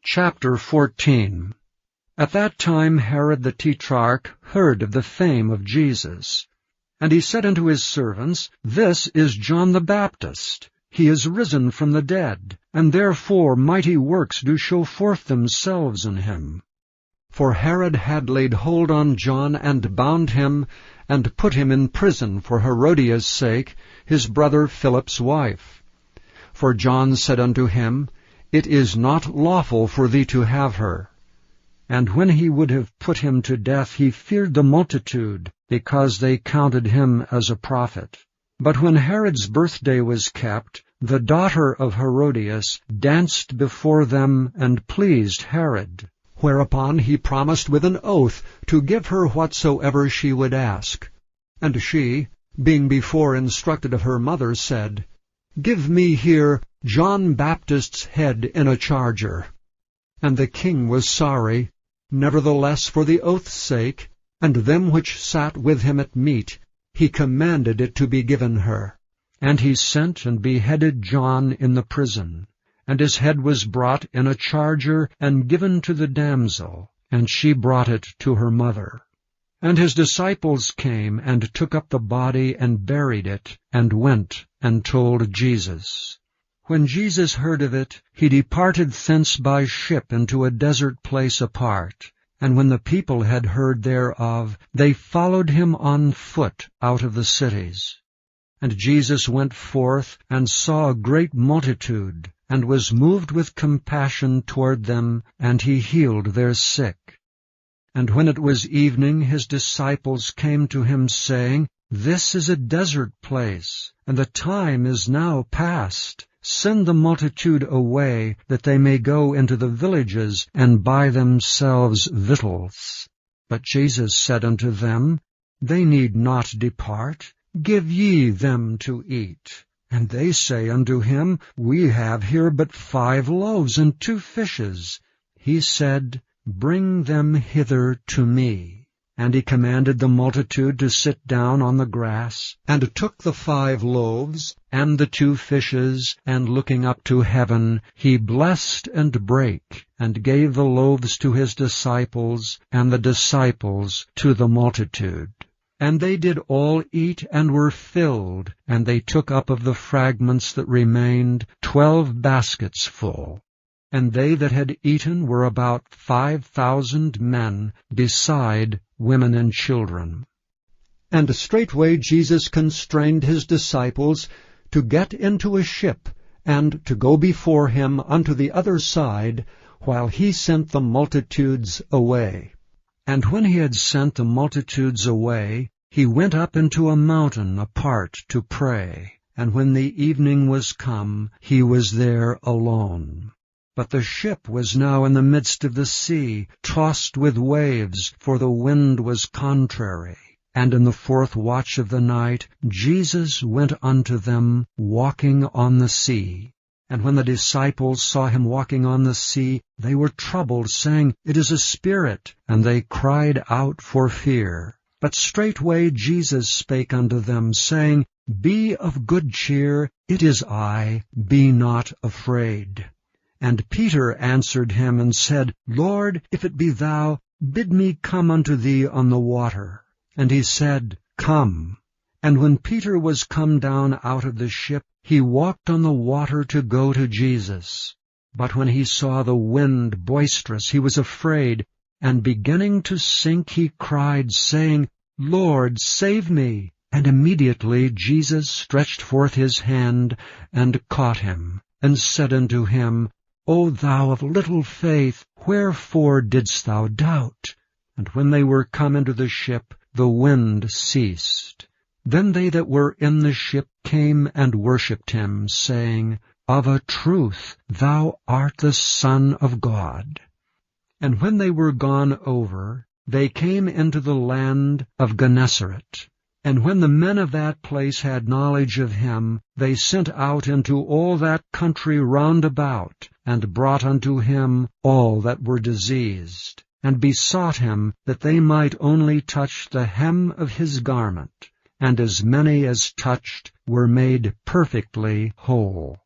Chapter 14. At that time Herod the Tetrarch heard of the fame of Jesus. And he said unto his servants, This is John the Baptist. He is risen from the dead, and therefore mighty works do show forth themselves in him. For Herod had laid hold on John, and bound him, and put him in prison for Herodias' sake, his brother Philip's wife. For John said unto him, It is not lawful for thee to have her. And when he would have put him to death, he feared the multitude, because they counted him as a prophet. But when Herod's birthday was kept, the daughter of Herodias danced before them and pleased Herod. Whereupon he promised with an oath to give her whatsoever she would ask. And she, being before instructed of her mother, said, Give me here John Baptist's head in a charger. And the king was sorry. Nevertheless, for the oath's sake, and them which sat with him at meat, he commanded it to be given her. And he sent and beheaded John in the prison. And his head was brought in a charger and given to the damsel, and she brought it to her mother. And his disciples came and took up the body and buried it, and went and told Jesus. When Jesus heard of it, he departed thence by ship into a desert place apart. And when the people had heard thereof, they followed him on foot out of the cities. And Jesus went forth, and saw a great multitude, and was moved with compassion toward them, and he healed their sick. And when it was evening, his disciples came to him, saying, This is a desert place, and the time is now past. Send the multitude away, that they may go into the villages, and buy themselves victuals. But Jesus said unto them, They need not depart. Give ye them to eat. And they say unto him, We have here but 5 loaves and 2 fishes. He said, Bring them hither to me. And he commanded the multitude to sit down on the grass, and took the 5 loaves and the 2 fishes, and looking up to heaven, he blessed and brake, and gave the loaves to his disciples, and the disciples to the multitude. And they did all eat, and were filled, and they took up of the fragments that remained 12 baskets full. And they that had eaten were about 5,000 men, beside women and children. And straightway Jesus constrained his disciples to get into a ship, and to go before him unto the other side, while he sent the multitudes away. And when he had sent the multitudes away, he went up into a mountain apart to pray. And when the evening was come, he was there alone. But the ship was now in the midst of the sea, tossed with waves, for the wind was contrary. And in the 4th watch of the night, Jesus went unto them, walking on the sea. And when the disciples saw him walking on the sea, they were troubled, saying, It is a spirit. And they cried out for fear. But straightway Jesus spake unto them, saying, Be of good cheer, it is I, be not afraid. And Peter answered him and said, Lord, if it be thou, bid me come unto thee on the water. And he said, Come. And when Peter was come down out of the ship, he walked on the water to go to Jesus. But when he saw the wind boisterous, he was afraid, and beginning to sink, he cried, saying, Lord, save me. And immediately Jesus stretched forth his hand, and caught him, and said unto him, O thou of little faith, wherefore didst thou doubt? And when they were come into the ship, the wind ceased. Then they that were in the ship came and worshipped him, saying, Of a truth thou art the Son of God. And when they were gone over, they came into the land of Gennesaret. And when the men of that place had knowledge of him, they sent out into all that country round about, and brought unto him all that were diseased, and besought him that they might only touch the hem of his garment. And as many as touched were made perfectly whole.